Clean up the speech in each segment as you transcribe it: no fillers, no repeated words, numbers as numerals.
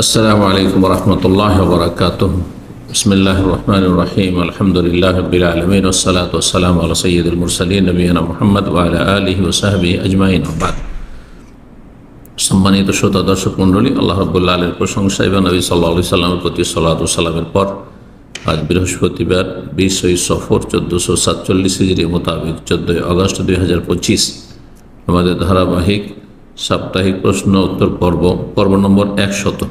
আসসালামু আলাইকুম রহমতুল্লাহ বরকাতুহ। বিসমিল্লাহির রহমানির রহিম। আলহামদুলিল্লাহি রাব্বিল আলামিন ওয়াসসালাতু ওয়াসসালামু আলা সাইয়্যিদিল মুরসালিন নবিয়িনা মুহাম্মদ ওয়া আলা আলিহি ওয়া সাহবিহি আজমাইন। বাদ। সম্মানিত শ্রোতা দর্শক মণ্ডলী, আল্লাহ রাব্বুল আলামিনের প্রশংসা এবং নবী সাল্লাল্লাহু আলাইহি সাল্লামের প্রতি সালাত ও সালামের পর আজ বৃহস্পতিবার 20 সফর 1447 হিজরি মোতাবেক 14 আগস্ট 2025 আমাদের ধারাবাহিক সাপ্তাহিক প্রশ্ন উত্তর পর্ব নম্বর 100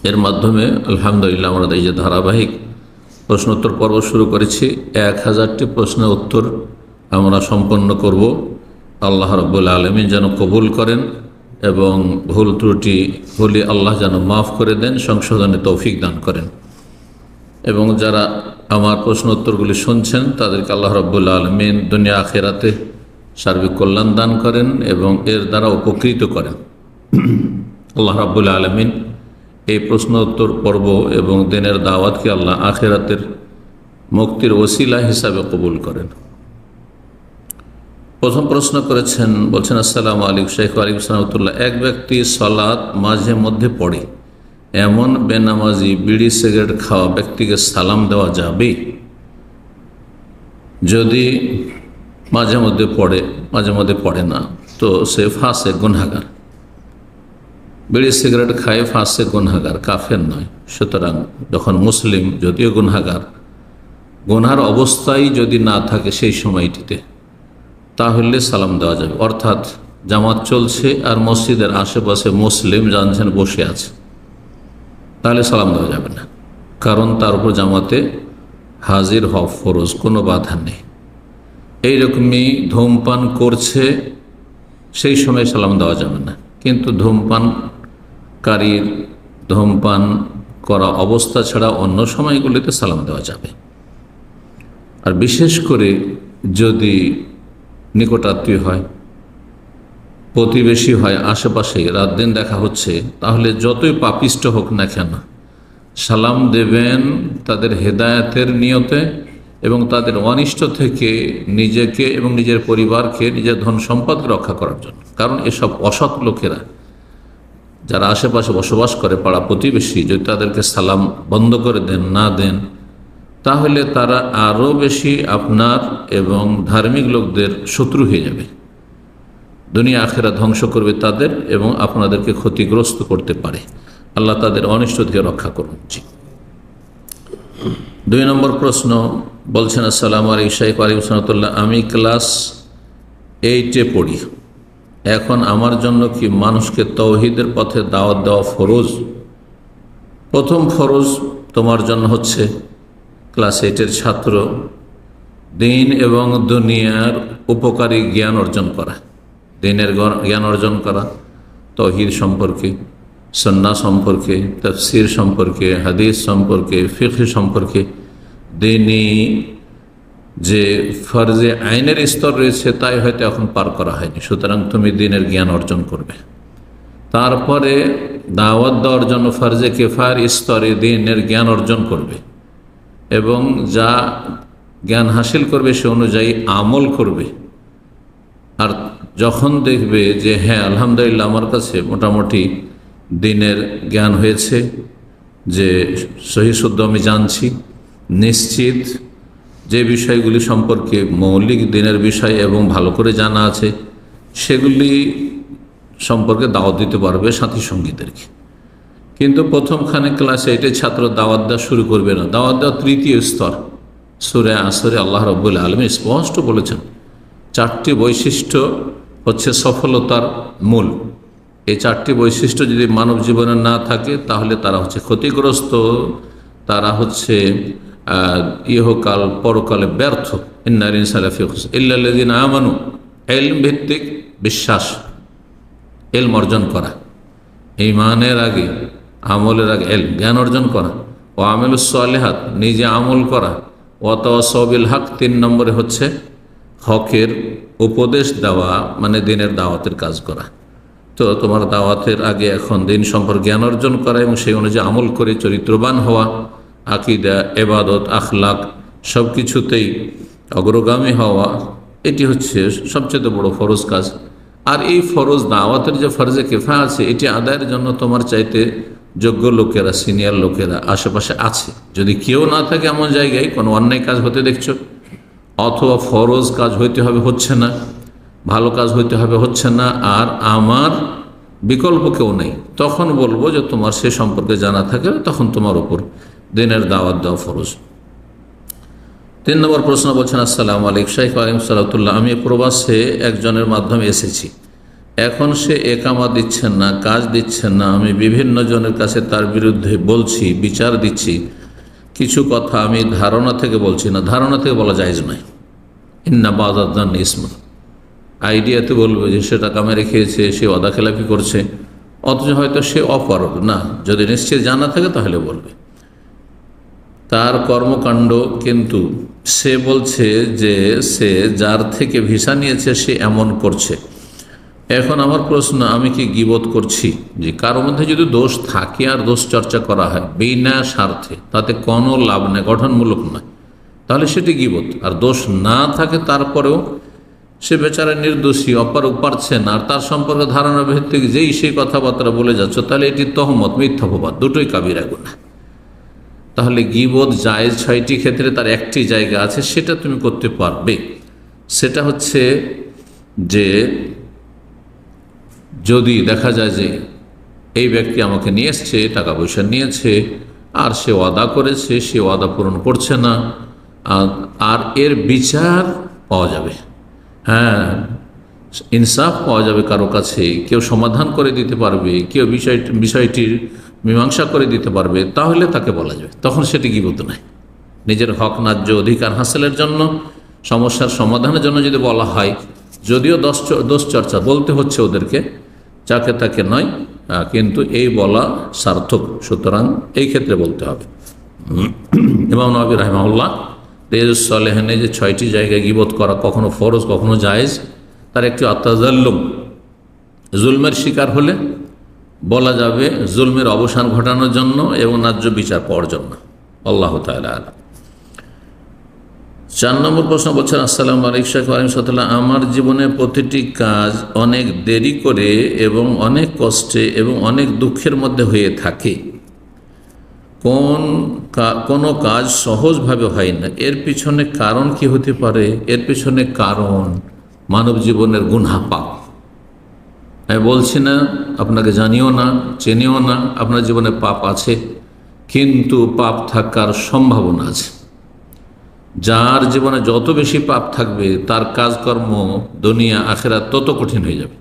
এর মাধ্যমে আলহামদুলিল্লাহ আমরা এই যে ধারাবাহিক প্রশ্নোত্তর পর্ব শুরু করেছি, 1000টি প্রশ্নের উত্তর আমরা সম্পন্ন করব। আল্লাহ রাব্বুল আলামিন যেন কবুল করেন এবং ভুল ত্রুটি হলে আল্লাহ যেন মাফ করে দেন, সংশোধনে তৌফিক দান করেন। এবং যারা আমার প্রশ্নোত্তরগুলি শুনছেন তাদেরকে আল্লাহ রাব্বুল আলামিন দুনিয়া আখিরাতে সার্বিক কল্যাণ দান করেন এবং এর দ্বারা উপকৃত করেন। আল্লাহ রাব্বুল আলামিন এই প্রশ্নোত্তর পর্ব এবং দিনের দাওয়াতকে আল্লাহ আখিরাতের মুক্তির ওসিলা হিসাবে কবুল করেন। প্রথম প্রশ্ন করেছেন, বলছেন আসসালামু আলাইকুম শেখ। ওয়ালাইকুম সালাম। এক ব্যক্তি সালাত মাঝে মধ্যে পড়ে, এমন বেনামাজি বিড়ি সিগারেট খাওয়া ব্যক্তিকে সালাম দেওয়া যাবে? যদি মাঝে মধ্যে পড়ে, মাঝে মধ্যে পড়ে না, তো সে ফাসেক, গুনাহগার। বিড়ি সিগারেট খায় ফাসেক, গুনাহগার, কাফের নয়। সুতরাং যখন মুসলিম, যদিও গুনাহগার, গুনার অবস্থায় যদি না থাকে সেই সময়টিতে, তাহলে সালাম দেওয়া যাবে। অর্থাৎ জামাত চলছে আর মসজিদের আশেপাশে মুসলিম জানছেন বসে আছে, তাহলে সালাম দেওয়া যাবে না, কারণ তার উপর জামাতে হাজির হওয়া ফরজ, কোনো বাধা নেই। এইরকমই ধূমপান করছে, সেই সময় সালাম দেওয়া যাবে না। কিন্তু ধূমপানকারীর ধূমপান করা অবস্থা ছাড়া অন্য সময়গুলিতে সালাম দেওয়া যাবে। আর বিশেষ করে যদি নিকটাত্মীয় হয়, প্রতিবেশী হয়, আশেপাশে রাত দিন দেখা হচ্ছে, তাহলে যতই পাপিষ্ট হোক না কেন সালাম দেবেন তাদের হেদায়েতের নিয়তে এবং তাদের অনিষ্ট থেকে নিজেকে এবং নিজের পরিবারকে, নিজের ধন সম্পদকে রক্ষা করার জন্য। কারণ এসব অসৎ লোকেরা যারা আশেপাশে বসবাস করে, পাড়া প্রতিবেশী, যদি তাদেরকে সালাম বন্ধ করে দেন, না দেন, তাহলে তারা আরও বেশি আপনার এবং ধার্মিক লোকদের শত্রু হয়ে যাবে। দুনিয়া আখেরা ধ্বংস করবে তাদের এবং আপনাদেরকে ক্ষতিগ্রস্ত করতে পারে। আল্লাহ তাদের অনিষ্ট থেকে রক্ষা করুন। 2 নম্বর প্রশ্ন, বলছেন আসসালামু আলাইকুম শেখ। ওয়ালাইকুম সালাম। আমি ক্লাস 8-এ পড়ি। এখন আমার জন্য কি মানুষকে তাওহীদের পথে দাওয়াত দেওয়া ফরজ? প্রথম ফরজ তোমার জন্য হচ্ছে ক্লাস 8-এর ছাত্র দিন এবং দুনিয়ার উপকারী জ্ঞান অর্জন করা, দিনের জ্ঞান অর্জন করা, তাওহীদ সম্পর্কে, সুন্নাহ সম্পর্কে, তাফসীর সম্পর্কে, হাদিস সম্পর্কে, ফিকহ সম্পর্কে। দিনই যে ফরজে আইনের স্তর রয়েছে তাই হয়তো এখন পার করা হয়নি, সুতরাং তুমি দিনের জ্ঞান অর্জন করবে। তারপরে দাওয়াত দেওয়ার জন্য ফরজে কিফায়ার স্তরে দিনের জ্ঞান অর্জন করবে এবং যা জ্ঞান হাসিল করবে সে অনুযায়ী আমল করবে। আর যখন দেখবে যে হ্যাঁ আলহামদুলিল্লাহ আমার কাছে মোটামুটি দিনের জ্ঞান হয়েছে, যে সহি শুদ্ধ আমি জানছি, নিশ্চিত যে বিষয়গুলি সম্পর্কে মৌলিক দিনের বিষয় এবং ভালো করে জানা আছে, সেগুলি সম্পর্কে দাওয়াত দিতে পারবে সাথী সঙ্গীদেরকে। কিন্তু প্রথমখানে ক্লাস 8-এর ছাত্র দাওয়াত দেওয়া শুরু করবে না। দাওয়াত দেওয়া 3য় স্তর। সূরা আসরে আল্লাহ রাব্বুল আলামিন স্পষ্ট বলেছেন 4টি বৈশিষ্ট্য হচ্ছে সফলতার মূল। এই 4টি বৈশিষ্ট্য যদি মানব জীবনে না থাকে তাহলে তারা হচ্ছে ক্ষতিগ্রস্ত, তারা হচ্ছে ইহকাল পরকালে ব্যর্থ। ইন্নাল ইনসানা লাফি খুসর ইল্লাল্লাযিনা আমানু, ইলম ভিত্তিক বিশ্বাস, ইলম অর্জন করা, ঈমানের আগে, আমলের আগে ইলম, জ্ঞান অর্জন করা, ও আমিলুস সালিহাত, নিজে আমল করা, ওয়া তাওয়াসাউ বিল হক, 3 নম্বরে হচ্ছে হকের উপদেশ দেওয়া, মানে দিনের দাওয়াতের কাজ করা। তো তোমার দাওয়াতের আগে এখন দিন সম্পর্কে জ্ঞান অর্জন করা এবং সেই অনুযায়ী আমল করে চরিত্রবান হওয়া, আকীদা, ইবাদত, আখলাক সব কিছুতেই অগ্রগামী হওয়া, এটি হচ্ছে সবচেয়ে বড় ফরজ কাজ। আর এই ফরজ দাওয়াতের যে ফরজে কিফায়া আছে, এটি আদায়ের জন্য তোমার চাইতে যোগ্য লোকেরা, সিনিয়র লোকেরা আশেপাশে আছে। যদি কেউ না থাকে এমন জায়গায় কোনো অন্যায় কাজ হতে দেখছো, অথবা ফরজ কাজ হইতে হবে হচ্ছে না, ভালো কাজ হইতে হবে হচ্ছে না, আর আমার বিকল্প কেউ নেই, তখন বলবো যে তোমার সে সম্পর্কে জানা থাকে, তখন তোমার উপর দিনের দাওয়াত দেওয়া ফরজ। 3 নম্বর প্রশ্ন বলছেন, আসসালামু আলাইকুম শাইখ ওয়ালাইকুম সালাতুল্লাহ, আমি প্রবাসে একজনের মাধ্যমে এসেছি, এখন সে একামা দিচ্ছেন না, কাজ দিচ্ছেন না, আমি বিভিন্ন জনের কাছে তার বিরুদ্ধে বলছি, বিচার দিচ্ছি, কিছু কথা আমি ধারণা থেকে বলছি না, ধারণা থেকে বলা জায়েজ নয়। ইন্না বাযাদান ইসমা, আইডিয়াতে বলবে যে সে টাকা মেরে খেয়েছে, সে ওয়াদা খেলাপি করছে, অথচ হয়তো সে অপারগ না, যদি নিশ্চয় জানা থাকে তাহলে বলবে। তার কর্মকাণ্ড, কিন্তু সে বলছে যে সে যার থেকে ভিসা নিয়েছে সে এমন করছে। এখন আমার প্রশ্ন, আমি কি গীবত করছি? যে কারোর মধ্যে যদি দোষ থাকে আর দোষ চর্চা করা হয় বিনা স্বার্থে, তাতে কোনো লাভ নেই, গঠনমূলক নয়, তাহলে সেটি গীবত। আর দোষ না থাকে তারপরেও সে বেচারা নির্দোষী, অপারগ, পারছেন, আর তার সম্পর্কে ধারণা ভিত্তিক যেই সেই কথাবার্তা বলে যাচ্ছ, তাহলে এটি তহমত, মিথ্যাপবাদ, দুটোই কাবিরা গুনাহ। তাহলে গীবত জায়েজ 6টি ক্ষেত্রে, তার একটি জায়গা আছে, সেটা তুমি করতে পারবে। সেটা হচ্ছে যে যদি দেখা যায় যে এই ব্যক্তি আমাকে নিয়ে এসছে, টাকা পয়সা নিয়েছে, আর সে ওয়াদা করেছে, সে ওয়াদা পূরণ করছে না, আর এর বিচার পাওয়া যাবে, হ্যাঁ, ইনসাফ পাওয়া যাবে কারো কাছে, কেউ সমাধান করে দিতে পারবে, কেউ বিষয়টির মীমাংসা করে দিতে পারবে, তাহলে তাকে বলা যাবে, তখন সেটি গীবত নয়। নিজের হক, ন্যায্য অধিকার হাসিলের জন্য, সমস্যার সমাধানের জন্য যদি বলা হয়, যদিও দোষ চর্চা বলতে হচ্ছে ওদেরকে, যাকে তাকে নয়, কিন্তু এই বলা সার্থক, সুতরাং এই ক্ষেত্রে বলতে হবে। ইমাম নবী রাহিমাহুল্লাহ রিয়াজুস সালেহিনে যে 6টি জায়গায় গীবত করা কখনো ফরজ কখনো জায়েজ, তার একটি আত্তাজাল্লুম, জুলমের শিকার হলে বলা যাবে জুলমের অবসান ঘটানোর জন্য এবং ন্যায্য বিচার পাওয়ার জন্য। আল্লাহ তাআলা আ'লাম। 4 নম্বর প্রশ্ন বলছেন, আসসালামু আলাইকুম শাইখ ওয়ালাইকুম সালাম, আমার জীবনে প্রতিটি কাজ অনেক দেরি করে এবং অনেক কষ্টে এবং অনেক দুঃখের মধ্যে হয়ে থাকে, কোনো কাজ সহজভাবে হয় না, এর পিছনে কারণ কি হতে পারে? এর পিছনে কারণ মানব জীবনের গুনাহ, পাপ। আমি বলছি না, আপনাকে জানিও না, চেনেও না, আপনার জীবনে পাপ আছে, কিন্তু পাপ থাকার সম্ভাবনা আছে। যার জীবনে যত বেশি পাপ থাকবে তার কাজকর্ম দুনিয়া আখিরাত তত কঠিন হয়ে যাবে।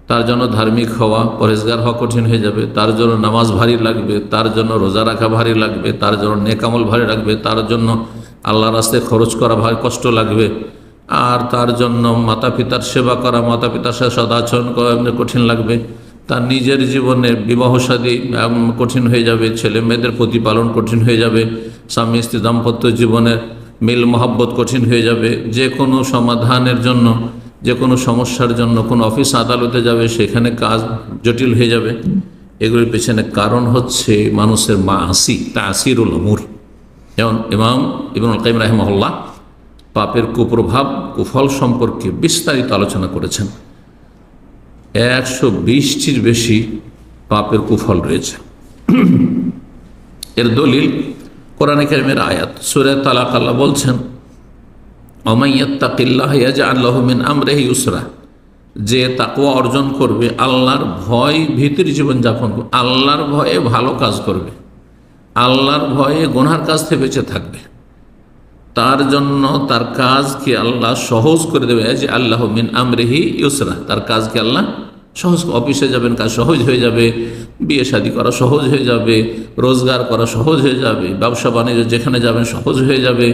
তার জন্য ধার্মিক হওয়া, পরহেজগার হওয়া কঠিন হয়ে যাবে, তার জন্য নামাজ ভারী লাগবে, তার জন্য রোজা রাখা ভারী লাগবে, তার জন্য নেকামল ভারী লাগবে, তার জন্য আল্লাহর রাস্তায় খরচ করা ভারী কষ্ট লাগবে, আর তার জন্য মাতা পিতার সেবা করা, মাতা পিতার সাথে সদাচরণ করা কঠিন লাগবে, তার নিজের জীবনের বিবাহ শাদী কঠিন হয়ে যাবে, ছেলে মেয়েদের প্রতিপালন কঠিন হয়ে যাবে, স্বামী স্ত্রী দাম্পত্য জীবনের মিল মহব্বত কঠিন হয়ে যাবে, যে কোনো সমাধানের জন্য, যে কোনো সমস্যার জন্য কোন অফিস আদালতে যাবে, সেখানে কাজ জটিল হয়ে যাবে। এগুলির পেছনে কারণ হচ্ছে মানুষের মাআসি, তাসিরুল উমুর। যেমন ইমাম ইবনুল কাইয়িম রাহিমাহুল্লাহ পাপের কুপ্রভাব, কুফল সম্পর্কে বিস্তারিত আলোচনা করেছেন। 120টির বেশি পাপের কুফল রয়েছে। এর দলিল কোরআনে কারিমের আয়াত, সূরা তালাক। আল্লাহ বলছেন, ওমাইয়াত্তাকিল্লাহ ইয়াজআল লাহু মিন আমরিহি ইউসরা, যে তাকওয়া অর্জন করবে, আল্লাহর ভয় ভীতির জীবনযাপন করবে, আল্লাহর ভয়ে ভালো কাজ করবে, আল্লাহর ভয়ে গুনার কাজ থেকে বেঁচে থাকবে, তার জন্য তার কাজকে আল্লাহ সহজ করে দেবে। যে আল্লাহ মিন আমরিহি ইউসরা, তার কাজকে আল্লাহ সহজ, অফিসে যাবেন কাজ সহজ হয়ে যাবে, বিয়ে শাদী করা সহজ হয়ে যাবে, রোজগার করা সহজ হয়ে যাবে, ব্যবসা বাণিজ্য যেখানে যাবেন সহজ হয়ে যাবে,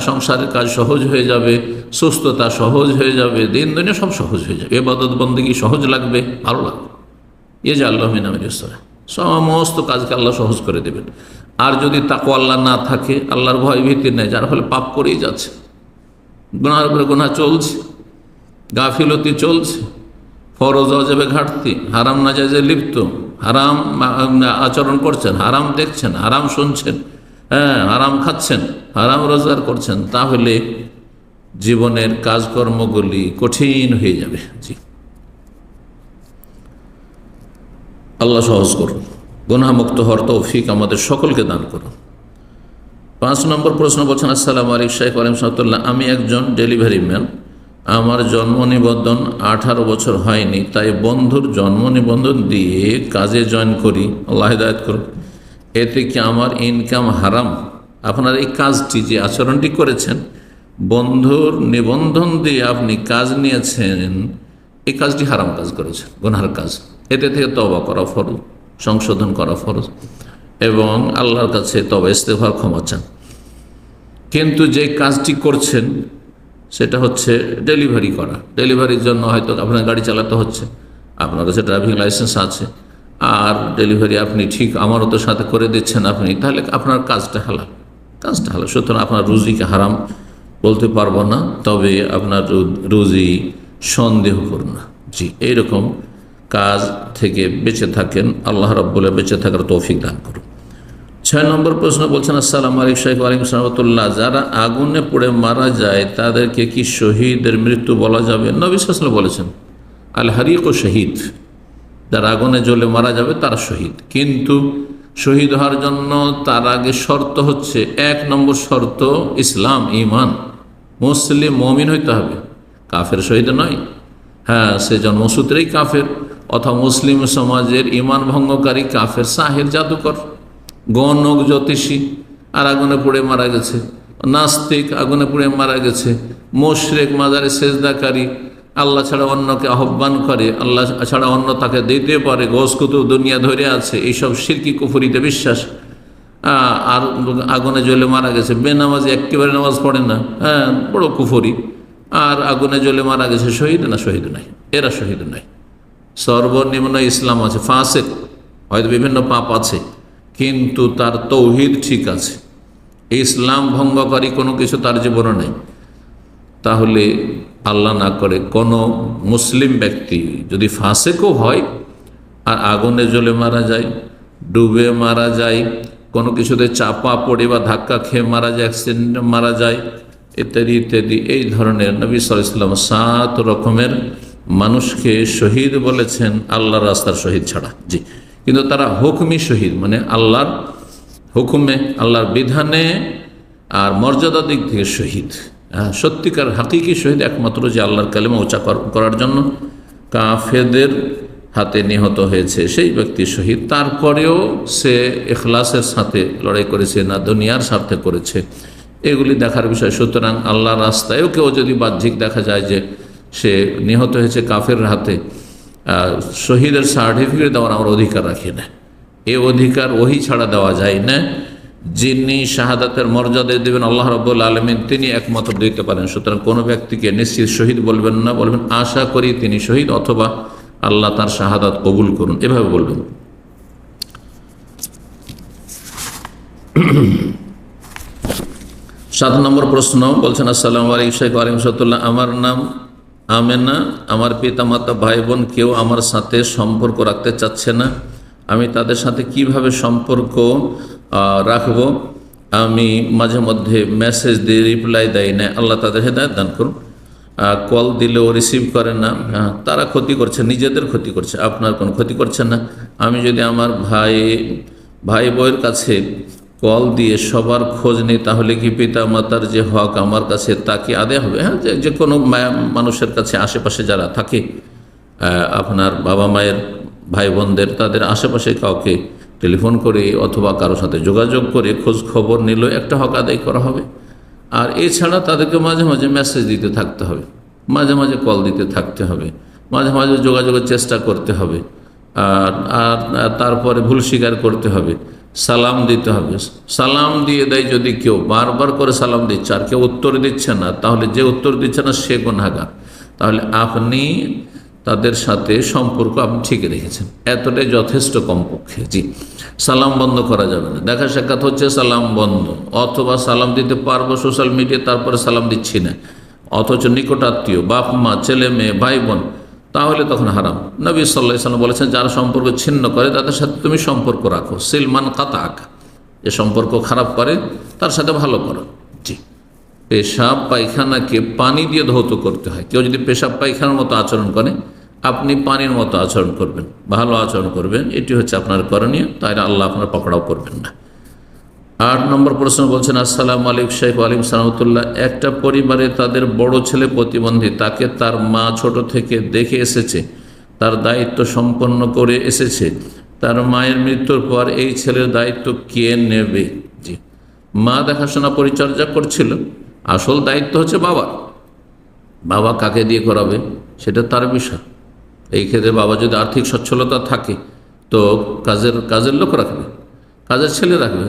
সংসারের কাজ সহজ হয়ে যাবে, সুস্থতা সহজ হয়ে যাবে, দিন দুনিয়া সব সহজ হয়ে যাবে, ইবাদত বন্দেগী সহজ লাগবে, ভালো লাগবে। যে আল্লাহ মিন আমরিহি ইউসরা, সমস্ত কাজকে আল্লাহ সহজ করে দেবেন। আর যদি তাকওয়া আল্লাহ না থাকে, আল্লাহর ভয় ভীতি নেই, যার ফলে পাপ করেই যাচ্ছে, গুনাহের উপরে গুনাহ চলছে, গাফিলতি চলছে, ফরজ ওয়াজিবে ঘাটতি, হারাম নাজায়েজে লিপ্ত, হারাম আচরণ করছেন, হারাম দেখছেন, হারাম শুনছেন, হ্যাঁ, হারাম খাচ্ছেন, হারাম রোজগার করছেন, তাহলে জীবনের কাজকর্মগুলি কঠিন হয়ে যাবে। জি, আল্লাহ সহজ করুন। গুনাহমুক্ত হওয়ার তৌফিক আমাদের সকলকে দান করুন। 5 নম্বর প্রশ্ন বলছেন, আসসালামু আলাইকুম শাইখ ওয়া রাহমাতুল্লাহ, আমি একজন ডেলিভারি ম্যান। আমার জন্ম নিবন্ধন 18 বছর হয়নি, তাই বন্ধুর জন্ম নিবন্ধন দিয়ে কাজে জয়েন করি। আল্লাহ হিদায়াত করুন। এতে কি আমার ইনকাম হারাম? আপনার এই কাজটি, যে আচরণটি করেছেন, বন্ধুর নিবন্ধন দিয়ে আপনি কাজ নিয়েছেন, এই কাজটি হারাম কাজ করেছেন, গুনাহের কাজ। এতে থেকে তওবা করা ফরজ, সংশোধন করা ফরজ, এবং আল্লাহর কাছে তওবা ইস্তেগফার, ক্ষমা চান। কিন্তু যে কাজটি করছেন সেটা হচ্ছে ডেলিভারি করা। ডেলিভারির জন্য হয়তো আপনার গাড়ি চালাতে হচ্ছে, আপনার কাছে ড্রাইভিং লাইসেন্স আছে, আর ডেলিভারি আপনি ঠিক আমারও তো সাথে করে দিচ্ছেন আপনি, তাহলে আপনার কাজটা হালাল, কাজটা হালাল। সুতরাং আপনার রুজিকে হারাম বলতে পারবো না, তবে আপনার রুজি সন্দেহ করুন না। জি, এইরকম কাজ থেকে বেঁচে থাকেন, আল্লাহ রাব্বুল বেঁচে থাকার তৌফিক দান করুন। 6 নম্বর প্রশ্ন বলছেন, আসসালামু আলাইকুম শাইখ ওয়া আলাইকুম সালাম, যারা আগুনে পড়ে মারা যায় তাদেরকে কি শহীদের মৃত্যু বলা যাবে? নবী সাল্লাল্লাহু আলাইহি ওয়াসাল্লাম বলেছেন, আল হারিক শহীদ, যারা আগুনে জ্বলে মারা যাবে তারা শহীদ। কিন্তু শহীদ হওয়ার জন্য তার আগে শর্ত হচ্ছে, 1 নম্বর শর্ত ইসলাম, ঈমান, মুসলিম মুমিন হইতে হবে, কাফের শহীদ নয়। হ্যাঁ, সে জন্মসূত্রেই কাফের, অথবা মুসলিম সমাজের ঈমান ভঙ্গকারী কাফের, সাহের, জাদুকর, গণক, জ্যোতিষী, আর আগুনে পুড়ে মারা গেছে। নাস্তিক, আগুনে পুড়ে মারা গেছে। মুশরিক, মাজারে সেজদাকারী, আল্লাহ ছাড়া অন্যকে আহ্বান করে, আল্লাহ ছাড়া অন্য তাকে দিতে পারে, গোস কুতুব দুনিয়া ধরে আছে, এইসব শিরকি কুফরিতে বিশ্বাস, আর আগুনে জ্বলে মারা গেছে। বেনামাজি, একেবারে নামাজ পড়ে না, হ্যাঁ, বড় কুফরি, আর আগুনে জ্বলে মারা গেছে, শহীদ না? শহীদ নাই, এরা শহীদ নাই। সর্বনিম্ন ইসলাম আছে, ফাসিক, হয়তো বিভিন্ন পাপ আছে, কিন্তু তার তৌহিদ ঠিক আছে, ইসলাম ভঙ্গকারী কোনো কিছু তার জীবনে নেই। তাহলে আল্লাহ না করে কোনো মুসলিম ব্যক্তি যদি ফাসেকও হয় আর আগুনে জ্বলে মারা যায়, ডুবে মারা যায়, কোনো কিছুতে চাপা পড়ে বা ধাক্কা খেয়ে মারা যায়, অ্যাক্সিডেন্টে মারা যায়, ইত্যাদি ইত্যাদি, এই ধরনের নবী সাল্লাল্লাহু আলাইহি ওয়াসাল্লাম 7 রকমের মানুষকে শহীদ বলেছেন, আল্লাহর রাস্তার শহীদ ছাড়া। জি, কিন্তু তারা হুকমি শহীদ, মানে আল্লাহর হুকুমে, আল্লাহর বিধানে আর মর্যাদার দিক থেকে শহীদ। সত্যিকার হাকিকি শহীদ একমাত্র যে আল্লাহর কালেমা উচ্চার করার জন্য কাফেরদের হাতে নিহত হয়েছে, সেই ব্যক্তি শহীদ। তারপরেও সে ইখলাসের সাথে লড়াই করেছে না দুনিয়ার স্বার্থে করেছে, এগুলি দেখার বিষয়। সুতরাং আল্লাহর রাস্তায়ও কেউ যদি বাহ্যিক দেখা যায় যে সে নিহত হয়েছে কাফের হাতে, শহীদের সার্টিফিকেট দেওয়ার আমরা অধিকার রাখি না। এ অধিকার ওহি ছাড়া দেওয়া যায় না। যিনি শাহাদাতের মর্যাদা দেবেন আল্লাহ রাব্বুল আলামিন, তিনি একমাত্র দিতে পারেন। সুতরাং কোনো ব্যক্তিকে নিশ্চিত শহীদ বলবেন না, বলবেন আশা করি তিনি শহীদ, অথবা আল্লাহ তার শাহাদাত কবুল করুন, এভাবে বলবেন। 7 নম্বর প্রশ্ন বলছেন, আসসালামু আলাইকুম শাইখ ওয়া আলাইকুম সালাম, আমার নাম আমেনা, আমার পিতামাতা ভাই বোন কেউ আমার সাথে সম্পর্ক রাখতে চাচ্ছে না, আমি তাদের সাথে কিভাবে সম্পর্ক রাখব? আমি মাঝে মধ্যে মেসেজ দিয়ে রিপ্লাই দেয় না, আল্লাহ তাদের হেদায়েত দান করুন। কল দিলেও রিসিভ করে না, তারা ক্ষতি করছে, নিজেদের ক্ষতি করছে, আপনার কোনো ক্ষতি করছে না। আমি যদি আমার ভাই বউয়ের কাছে কল দিয়ে সবার খোঁজ নেই, তাহলে কি পিতা মাতার যে হক আমার কাছে তা কি আদায় হবে? হ্যাঁ, যে কোনো মানুষের কাছে আশেপাশে যারা থাকে, আপনার বাবা মায়ের ভাই বোনদের, তাদের আশেপাশে কাউকে টেলিফোন করে অথবা কারোর সাথে যোগাযোগ করে খোঁজ খবর নিল, একটা হক আদায় করা হবে। আর এছাড়া তাদেরকে মাঝে মাঝে মেসেজ দিতে থাকতে হবে, মাঝে মাঝে কল দিতে থাকতে হবে, মাঝে মাঝে যোগাযোগের চেষ্টা করতে হবে, আর তারপরে ভুল স্বীকার করতে হবে, সালাম দিতে হবে। সালাম দিয়ে দেয় যদি কেউ, বারবার করে সালাম দিচ্ছে আর কেউ উত্তর দিচ্ছে না, তাহলে যে উত্তর দিচ্ছে না সে গুনাহগার। তাহলে আপনি তাদের সাথে সম্পর্ক আপনি ঠিক রেখেছেন, এতটাই যথেষ্ট কমপক্ষে। জি, সালাম বন্ধ করা যাবে না। দেখা সাক্ষাৎ হচ্ছে, সালাম বন্ধ, অথবা সালাম দিতে পারবো সোশ্যাল মিডিয়া, তারপরে সালাম দিচ্ছি না, অথচ নিকট আত্মীয়, বাপ মা, ছেলে মেয়ে, ভাই বোন, তাহলে তখন হারাম। নবী সাল্লাল্লাহু আলাইহি ওয়াসাল্লাম বলেছেন, যারা সম্পর্ক ছিন্ন করে তাদের সাথে তুমি সম্পর্ক রাখো, সিলমান কাতাক, যে সম্পর্ক খারাপ করে তার সাথে ভালো করো। জি, পেশাব পায়খানাকে পানি দিয়ে ধৌত করতে হয়। কেউ যদি পেশাব পায়খানার মতো আচরণ করে আপনি পানির মতো আচরণ করবেন, ভালো আচরণ করবেন, এটি হচ্ছে আপনার করণীয়, তাই আল্লাহ আপনার পকড়াও করবেন না। 8 নম্বর প্রশ্ন বলছেন, আসসালামু আলাইকুম শেখ। ওয়ালাইকুম সালামতুল্লাহ। একটা পরিবারে তাদের বড় ছেলে প্রতিবন্ধী, তাকে তার মা ছোট থেকে দেখে এসেছে, তার দায়িত্ব সম্পন্ন করে এসেছে। তার মায়ের মৃত্যুর পর এই ছেলের দায়িত্ব কে নেবে? জি, মা দেখাশোনা পরিচর্যা করছিল, আসল দায়িত্ব হচ্ছে বাবা। বাবা কাকে দিয়ে করাবে সেটা তার বিষয়। এই ক্ষেত্রে বাবা যদি আর্থিক সচ্ছলতা থাকে তো কাজের লোক রাখবে, কাজের ছেলে রাখবে।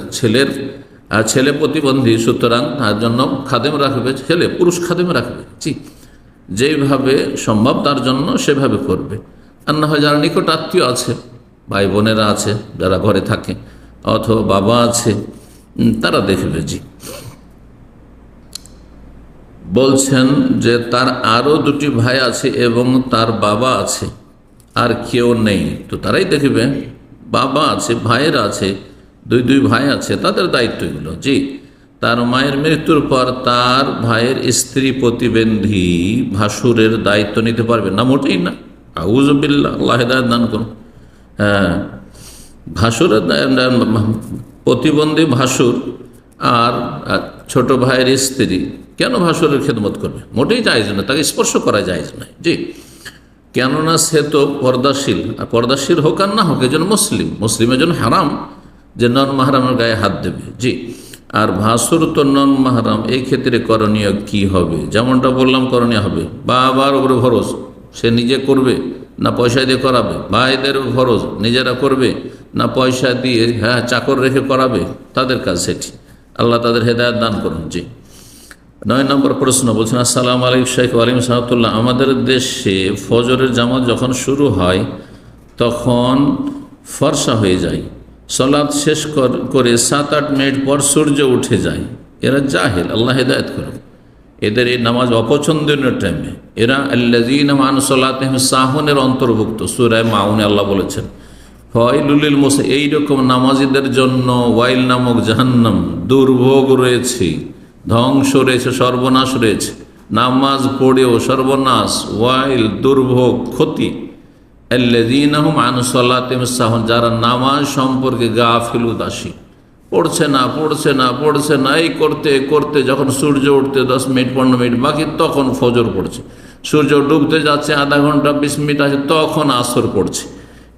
ছেলে প্রতিবন্ধী, সুতরাং তার জন্য খাদেম রাখবে, পুরুষ খাদেম রাখবে। জি, যেভাবে সম্ভব তার জন্য সেভাবে করবে। আর না হয় যারা নিকট আত্মীয় আছে, ভাই বোনেরা আছে যারা ঘরে থাকে, অথবা বাবা আছে, তারা দেখবে। জি, বলছেন যে তার আরও 2টি ভাই আছে এবং তার বাবা আছে, আর কেউ নেই, তো তারাই দেখবে। বাবা আছে, ভাইয়ের আছে, দুই ভাই আছে, তাদের দায়িত্ব এগুলো। জি, তার মায়ের মৃত্যুর পর তার ভাইয়ের স্ত্রী প্রতিবন্ধী ভাসুরের দায়িত্ব নিতে পারবে না? মোটেই না। আউযুবিল্লাহ, আল্লাহ হেদায়েত দান করুন। হ্যাঁ, ভাসুরের প্রতিবন্ধী ভাসুর আর ছোট ভাইয়ের স্ত্রী কেন ভাসুরের খেদমত করবে? মোটেই জায়েজ না, তাকে স্পর্শ করা জায়েজ নয়। জি, কেননা সে তো পর্দাশীল, আর পর্দাশীল হোক আর না হোক এজন মুসলিমের জন্য হারাম যে নন মাহরামের গায়ে হাত দেবে। জি, আর ভাসুর তো নন মাহরাম, এই ক্ষেত্রে করণীয় কি হবে? যেমনটা বললাম করণীয় হবে, বাবার উপরে ফরজ, সে নিজে করবে না পয়সা দিয়ে করাবে? ভাইদের ফরজ, নিজেরা করবে না পয়সা দিয়ে চাকর রেখে করাবে? তাদের কাজ সেটি। আল্লাহ তাদের হেদায়েত দান করুন। জি, 9 নম্বর প্রশ্ন বলছেন, আসসালামু আলাইকুম শেখ। ওয়ালাইকুম সালামতুল্লাহ। আমাদের দেশে ফজরের জামাত যখন শুরু হয় তখন ফর্সা হয়ে যায়, সালাত শেষ করে 7-8 মিনিট পর সূর্য উঠে যায়। এরা জাহেল, আল্লাহ হেদায়েত করুন। এদের এই নামাজ অপছন্দনীয় টাইমে। এরা আল্লাযীনা আন সালাতিহিম সাহুনের অন্তর্ভুক্ত। সূরা মাউনে আল্লাহ বলেছেন, ফাওয়াইলুল লিল মুসাল্লিন, এইরকম নামাজীদের জন্য ওয়াইল নামক জাহান্নাম, দুর্ভোগ রয়েছে, ধ্বংস রয়েছে, সর্বনাশ রয়েছে। নামাজ পড়েও সর্বনাশ, ওয়াইল, দুর্ভোগ, ক্ষতি। আল্লাযীনা হুম আন সালাতিহিম সাহুন, যারা নামাজ সম্পর্কে গাফিল, উদাসীন, পড়ছে না, এই করতে করতে যখন সূর্য উঠতে 10 মিনিট 15 মিনিট বাকি, তখন ফজর পড়ছে। সূর্য ডুবতে যাচ্ছে আধা ঘন্টা 20 মিনিট আছে, তখন আসর পড়ছে।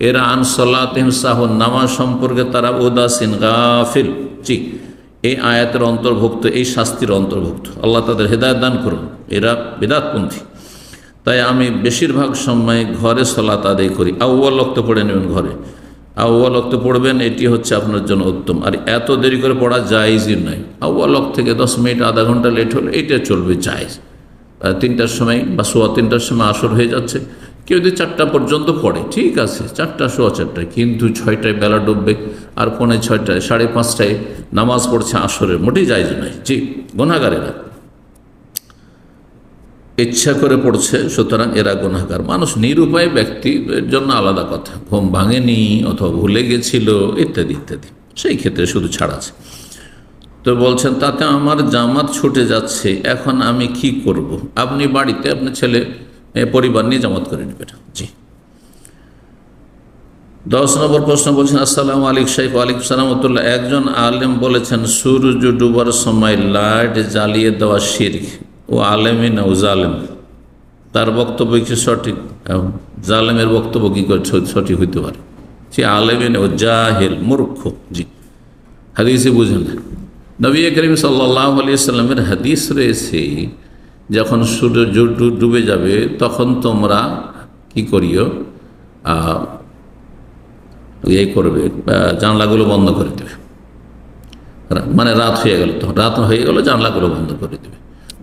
এরা আন সালাতিহিম সাহুন, নামাজ সম্পর্কে তারা উদাসীন, গাফিল। জি, এই আয়াতের অন্তর্ভুক্ত, এই শাস্তির অন্তর্ভুক্ত। আল্লাহ তাদের হেদায়েত দান করুন। এরা বিদআতপন্থী। তাই আমি বেশিরভাগ সময় ঘরে সালাত আদায় করি। আউয়াল ওয়াক্ত পড়ে নেবেন ঘরে, আউয়াল ওয়াক্ত পড়বেন, এটি হচ্ছে আপনার জন্য উত্তম। আর এত দেরি করে পড়া জায়েজই নয়। আউয়াল ওয়াক্ত থেকে 10 মিনিট আধা ঘন্টা লেট হলে এটা চলবে, জায়েজ। 3টার সময় বা 3:15টার সময় আসর হয়ে যাচ্ছে, কেউ যদি 4টা পর্যন্ত পড়ে, ঠিক আছে, 4টা 4:15টায়, কিন্তু 6টায় বেলা ডুববে আর 4:45টায় 5:30টায় নামাজ পড়ছে আসরের, মোটেই জায়েজ নয়। জি, গুনাহগারেরা ইচ্ছা করে পড়ছে, সুতরাং এরা গুনাহগার। মানুষ নিরুপায় ব্যক্তির জন্য আলাদা কথা, ঘুম ভাঙেনি অথবা ভুলে গেছিল ইত্যাদি ইত্যাদি, সেই ক্ষেত্রে শুধু ছাড় আছে। তো বলছেন, তাতে আমার জামাত ছুটে যাচ্ছে, এখন আমি কি করব? আপনি বাড়িতে আপনার ছেলে পরিবার নিয়ে জামাত করে নেবেন। জি, 10 নম্বর প্রশ্ন বলছেন, আসসালামু আলাইকুম শেখ। ওয়ালাইকুম সালামতুল্লাহ। একজন আলেম বলেছেন সূর্য ডুবার সময় লাইট জ্বালিয়ে দেওয়া শিরক। ও আলেমই না, ও জালেম। তার বক্তব্য কি সঠিক? জালেমের বক্তব্য কি করে সঠিক হইতে পারে? সে আলেমই না, ও জাহেল, মূর্খ। জি, হাদিসে বুঝেন না। নবী করিম সাল্লাল্লাহু আলাইহি সাল্লামের হাদিস রয়েছে, যখন সূর্য ডুবে যাবে তখন তোমরা কি করিও, এই করবে, জানলাগুলো বন্ধ করে দেবে। মানে রাত হয়ে গেল, জানলাগুলো বন্ধ করে দেবে।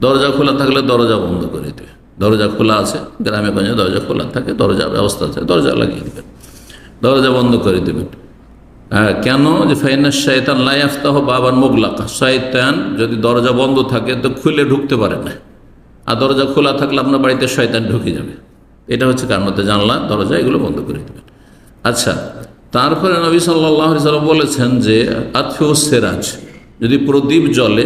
দরজা খোলা থাকলে দরজা বন্ধ করে দেবে। দরজা খোলা আছে, গ্রামে গঞ্জে দরজা খোলা থাকে, দরজা ব্যবস্থা আছে, দরজা লাগিয়ে দেবেন, দরজা বন্ধ করে দেবেন। কেন? যে ফাইনা শায়তান লা ইয়াফতাহু বাবান মুগলাকা, শয়তান যদি দরজা বন্ধ থাকে তো খুলে ঢুকতে পারে না, আর দরজা খোলা থাকলে আপনার বাড়িতে শয়তান ঢুকে যাবে। এটা হচ্ছে কারণ, জানলা দরজা এগুলো বন্ধ করে দেবেন। আচ্ছা, তারপরে নবী সাল্লাল্লাহু আলাইহি ওয়াসাল্লাম বলেছেন যে আতফিউ সিরাজ, যদি প্রদীপ জ্বলে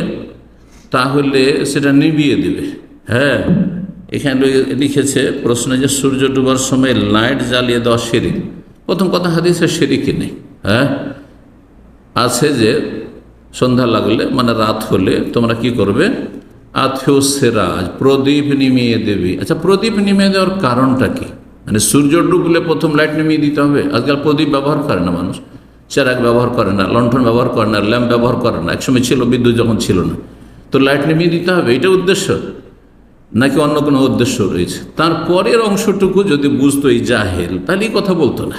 তাহলে সেটা নিভিয়ে দেবে। হ্যাঁ, এখানে লিখেছে প্রশ্ন যে সূর্য ডুবার সময় লাইট জ্বালিয়ে দেওয়া শিরিক। প্রথম কথা, হাদিসে শিরিকই নেই। হ্যাঁ, আছে যে সন্ধ্যা লাগলে মানে রাত হলে তোমরা কি করবে, আথিউ সিরাজ, প্রদীপ নিমিয়ে দেবে। আচ্ছা, প্রদীপ নিমিয়ে দেওয়ার কারণটা কি? মানে সূর্য ডুবলে প্রথম লাইট নিমিয়ে দিতে হবে? আজকাল প্রদীপ ব্যবহার করে না মানুষ, চেরাগ ব্যবহার করে না, লণ্ঠন ব্যবহার করে না, ল্যাম্প ব্যবহার করে না। একসময় ছিল, বিদ্যুৎ যখন ছিল না, তো লাইট নিমিয়ে দিতে হবে, এটা উদ্দেশ্য নাকি অন্য কোনো উদ্দেশ্য রয়েছে? তারপরের অংশটুকু যদি বুঝতো এই জাহেল, তাহলে এই কথা বলতো না।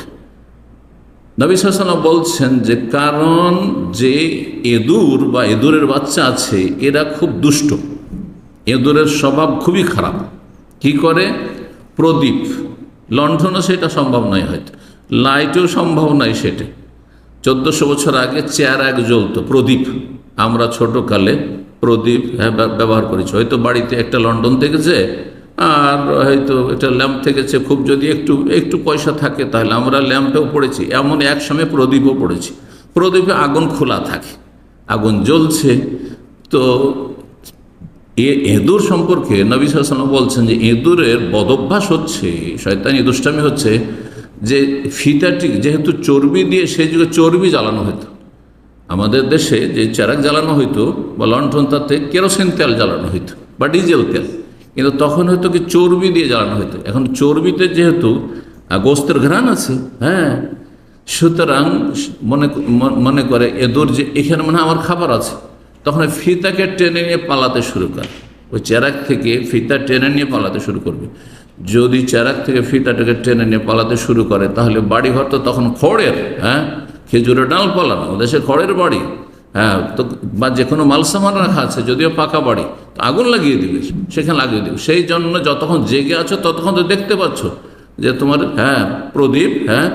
নবী সাল্লাল্লাহু আলাইহি ওয়াসাল্লাম বলছেন যে কারণ যে এঁদুর বা এঁদুরের বাচ্চা আছে এরা খুব দুষ্ট, এঁদুরের স্বভাব খুবই খারাপ। কি করে? প্রদীপ, লণ্ঠনও সেটা সম্ভব নয়, হয়তো লাইটও সম্ভব নয়। সেটা 1400 বছর আগে চেরাগ জ্বলতো, প্রদীপ। আমরা ছোটকালে প্রদীপ ব্যবহার করেছি। হয়তো বাড়িতে একটা লণ্ঠন থেকেছে আর হয়তো একটা ল্যাম্প থেকেছে, খুব যদি একটু পয়সা থাকে তাহলে আমরা ল্যাম্পেও পড়েছি, এমন এক সময় প্রদীপও পড়েছি। প্রদীপে আগুন খোলা থাকে, আগুন জ্বলছে। তো এঁদুর সম্পর্কে নবী সাল্লাল্লাহু আলাইহি ওয়াসাল্লাম বলছেন যে এঁদুরের বদভ্যাস হচ্ছে, শয়তানি দুষ্টামি হচ্ছে, যে ফিতাটি যেহেতু চর্বি দিয়ে, সেই যুগে চর্বি জ্বালানো হতো। আমাদের দেশে যে চেরাগ জ্বালানো হইতো বা লণ্ঠন, তাতে কেরোসিন তেল জ্বালানো হইতো বা ডিজেল তেল, কিন্তু তখন হয়তো কি চর্বি দিয়ে জ্বালানো হতো। এখন চর্বিতে যেহেতু গোস্তের ঘ্রাণ আছে, হ্যাঁ, সুতরাং মনে করে এঁদুর যে এখানে মানে আমার খাবার আছে, তখন ওই ফিতাকে টেনে নিয়ে পালাতে শুরু করে। ওই চেরাগ থেকে ফিতা টেনে নিয়ে পালাতে শুরু করবে। যদি চেরাগ থেকে ফিতাটাকে টেনে নিয়ে পালাতে শুরু করে, তাহলে বাড়িঘর তো তখন খড়ের, হ্যাঁ, খেজুরের ডালপালা না, দেশে খড়ের বাড়ি, হ্যাঁ, তো বা যে কোনো মালসামান রাখা আছে, যদিও পাকা বাড়ি, তো আগুন লাগিয়ে দিবে, সেখানে লাগিয়ে দিবে। সেই জন্য যতক্ষণ জেগে আছো ততক্ষণ তো দেখতে পাচ্ছ যে তোমার, হ্যাঁ, প্রদীপ, হ্যাঁ,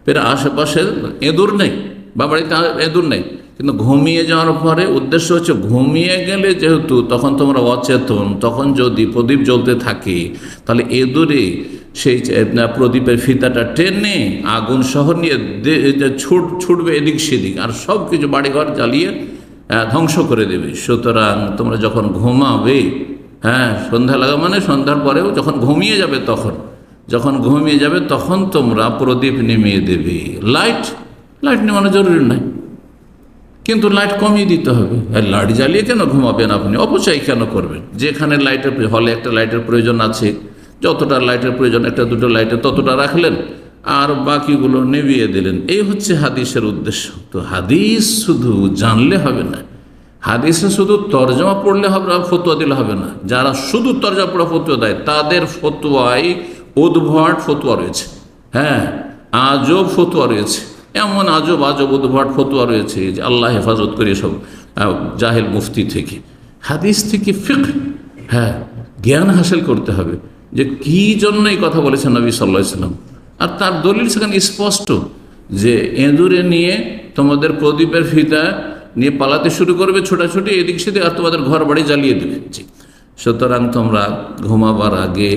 ফের আশেপাশে এঁদুর নেই বা বাড়িতে এঁদুর নেই। কিন্তু ঘুমিয়ে যাওয়ার পরে উদ্দেশ্য হচ্ছে, ঘুমিয়ে গেলে যেহেতু তখন তোমরা অচেতন, তখন যদি প্রদীপ জ্বলতে থাকে তাহলে এঁদুরে সেই প্রদীপের ফিতাটা টেনে আগুন সহ নিয়ে ছুটবে এদিক সেদিক, আর সব কিছু বাড়িঘর জ্বালিয়ে ধ্বংস করে দেবে। সুতরাং তোমরা যখন ঘুমাবে, হ্যাঁ, সন্ধ্যা লাগা মানে সন্ধ্যার পরেও যখন ঘুমিয়ে যাবে, তখন তোমরা প্রদীপ নিমিয়ে দেবে। লাইট নেমানো জরুরি নয়, কিন্তু লাইট কমিয়ে দিতে হবে। লাইট জ্বালিয়ে কেন ঘুমাবেন আপনি? অপচয় কেন করবেন? যেখানে লাইটের হলে একটা লাইটের প্রয়োজন আছে, যতটা লাইটের প্রয়োজন, একটা দুটো লাইটের ততটা রাখলেন, আর বাকিগুলো নিভিয়ে দিলেন। এই হচ্ছে হাদিসের উদ্দেশ্য। তো হাদিস শুধু জানলে হবে না, হাদিসে শুধু তরজমা পড়লে হবে, ফতোয়া দিলে হবে না। যারা শুধু তরজমা পড়া ফতোয়া দেয়, তাদের ফতোয়ায় উদ্ভট ফতোয়া রয়েছে, হ্যাঁ, আজব ফতোয়া রয়েছে, এমন আজব উদ্ভট ফতোয়া রয়েছে যে আল্লাহ হেফাজত করে সব জাহেল মুফতি থেকে। হাদিস থেকে ফিকহ, হ্যাঁ, জ্ঞান হাসিল করতে হবে যে কি জন্য এই কথা বলেছেন নবী সাল্লাল্লাহু আলাইহি ওয়াসাল্লাম। আর তার দলিল সেখানে স্পষ্ট যে এঁদুরে নিয়ে তোমাদের প্রদীপের ফিতা নিয়ে পালাতে শুরু করবে, ছোটাছুটি এদিক সেদিক, আর তোমাদের ঘর বাড়ি জ্বালিয়ে দেবে। সুতরাং তোমরা ঘুমাবার আগে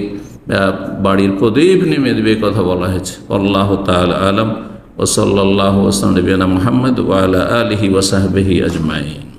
বাড়ির প্রদীপ নেমে দেবে, কথা বলা হয়েছে। আল্লাহু তাআলা আলাম। ওয়া সাল্লাল্লাহু ওয়া সাল্লাম নবিয়ানা মুহাম্মদ ওয়া আলা আলিহি ওয়া সাহবিহি আজমাইন।